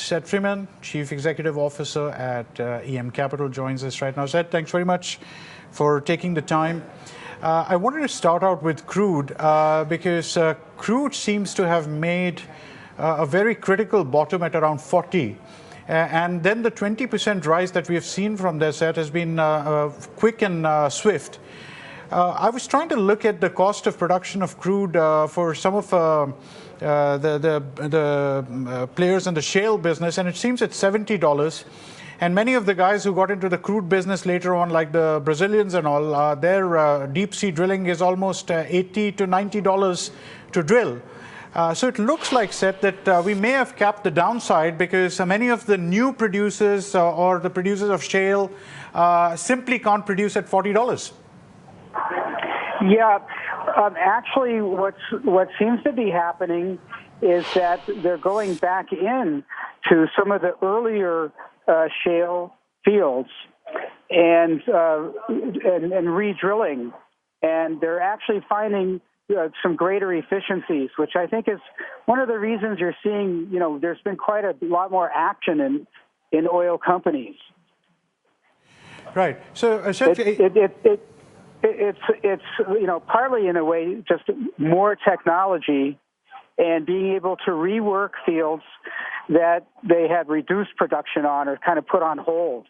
Seth Freeman, Chief Executive Officer at EM Capital, joins us right now. Seth, thanks very much for taking the time. I wanted to start out with crude because crude seems to have made a very critical bottom at around 40. And then the 20% rise that we have seen from there, Seth, has been quick and swift. I was trying to look at the cost of production of crude for some of the players in the shale business, and it seems it's $70. And many of the guys who got into the crude business later on, like the Brazilians and all, their deep sea drilling is almost $80 to $90 to drill. So it looks like, Seth, that we may have capped the downside because many of the new producers or the producers of shale simply can't produce at $40. Yeah, actually, what seems to be happening is that they're going back in to some of the earlier shale fields and re-drilling, and they're actually finding some greater efficiencies, which I think is one of the reasons you're seeing. There's been quite a lot more action in oil companies. Right. So it's partly in a way just more technology and being able to rework fields that they had reduced production on or kind of put on hold.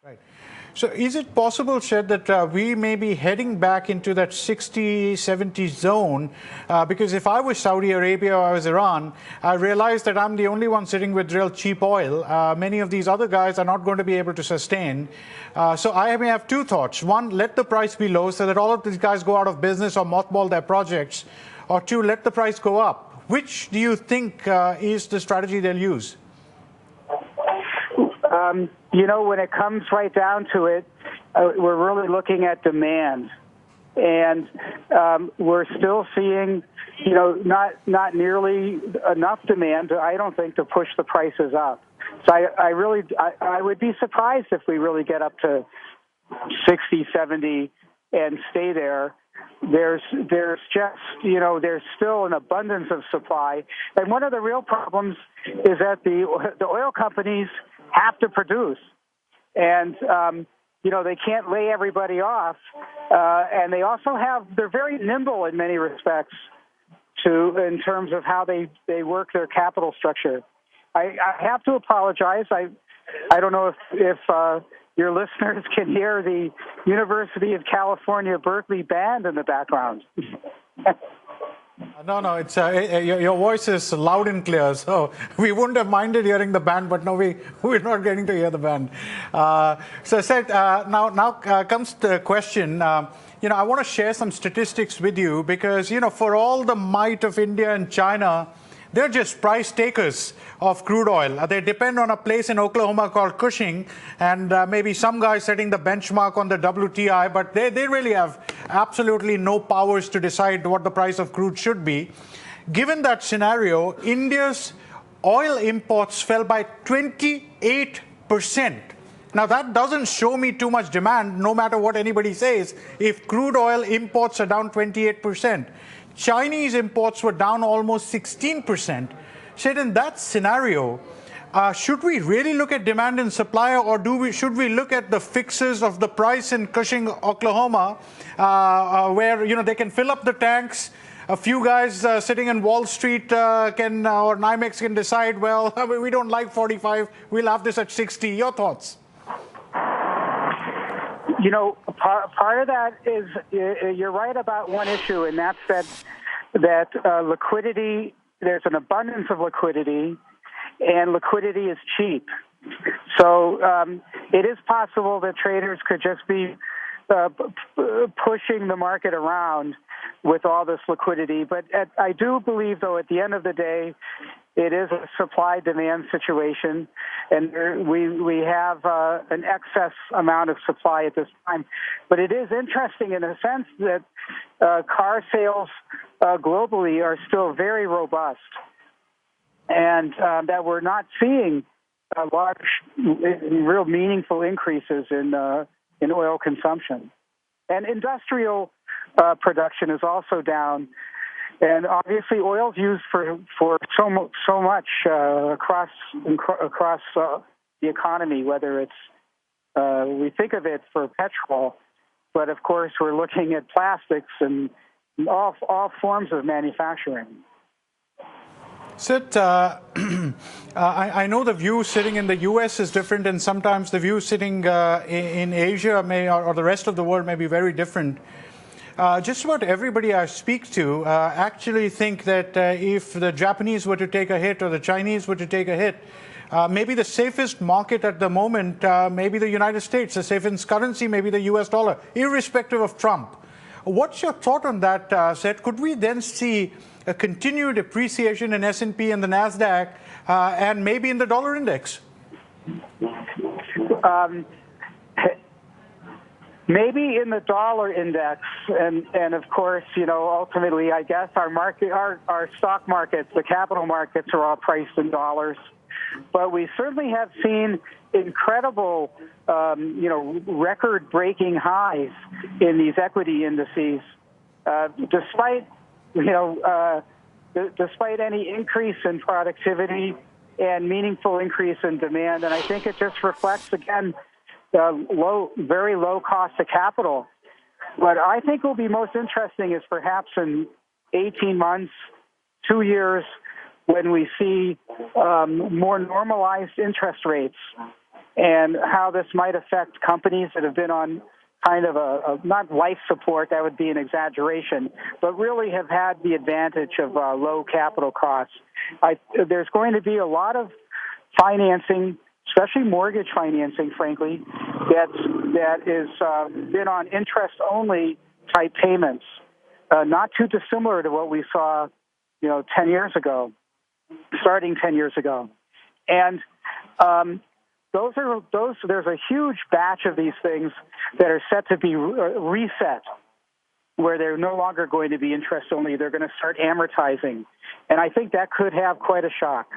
Right. So is it possible, Seth, that we may be heading back into that 60, 70 zone? Because if I was Saudi Arabia or I was Iran, I realized that I'm the only one sitting with real cheap oil. Many of these other guys are not going to be able to sustain. So I may have two thoughts. One, let the price be low so that all of these guys go out of business or mothball their projects. Or two, let the price go up. Which do you think is the strategy they'll use? When it comes right down to it, we're really looking at demand. And we're still seeing, not nearly enough demand, I don't think, to push the prices up. So I would be surprised if we really get up to 60, 70 and stay there. There's just, there's still an abundance of supply. And one of the real problems is that the oil companies have to produce. And, they can't lay everybody off. And they also they're very nimble in many respects in terms of how they work their capital structure. I have to apologize. I don't know if your listeners can hear the University of California, Berkeley band in the background. No, it's your voice is loud and clear, so we wouldn't have minded hearing the band, but no, we're not getting to hear the band. So, Seth, now comes the question. I want to share some statistics with you because, for all the might of India and China, they're just price takers of crude oil. They depend on a place in Oklahoma called Cushing, and maybe some guy setting the benchmark on the WTI, but they really have absolutely no powers to decide what the price of crude should be. Given that scenario, India's oil imports fell by 28%. Now, that doesn't show me too much demand, no matter what anybody says, if crude oil imports are down 28%. Chinese imports were down almost 16%. Said in that scenario, should we really look at demand and supply, or should we look at the fixes of the price in Cushing, Oklahoma, where they can fill up the tanks? A few guys sitting in Wall Street or NYMEX can decide, well, we don't like 45, we'll have this at 60. Your thoughts? Part of that is you're right about one issue, and that's that liquidity. There's an abundance of liquidity, and liquidity is cheap. So it is possible that traders could just be pushing the market around with all this liquidity. But I do believe, though, at the end of the day, it is a supply-demand situation, and we have an excess amount of supply at this time. But it is interesting in a sense that car sales globally are still very robust, and that we're not seeing large, real meaningful increases in oil consumption. And industrial production is also down. And obviously, oil's used for so much across the economy. Whether it's we think of it for petrol, but of course we're looking at plastics and all forms of manufacturing. Sid, I know the view sitting in the U.S. is different, and sometimes the view sitting in Asia or the rest of the world may be very different. Just about everybody I speak to actually think that if the Japanese were to take a hit or the Chinese were to take a hit, maybe the safest market at the moment may be the United States. The safest currency may be the U.S. dollar, irrespective of Trump. What's your thought on that, Seth? Could we then see a continued appreciation in S&P and the NASDAQ and maybe in the dollar index? Maybe in the dollar index, and of course, ultimately, I guess our stock markets, the capital markets, are all priced in dollars. But we certainly have seen incredible, record-breaking highs in these equity indices, despite any increase in productivity and meaningful increase in demand. And I think it just reflects, again, very low cost of capital. What I think will be most interesting is perhaps in 18 months, 2 years, when we see more normalized interest rates and how this might affect companies that have been on kind of not life support, that would be an exaggeration, but really have had the advantage of low capital costs. There's going to be a lot of financing, especially mortgage financing, frankly, that is been on interest-only type payments, not too dissimilar to what we saw, 10 years ago, starting 10 years ago. And there's a huge batch of these things that are set to be reset, where they're no longer going to be interest-only. They're going to start amortizing. And I think that could have quite a shock.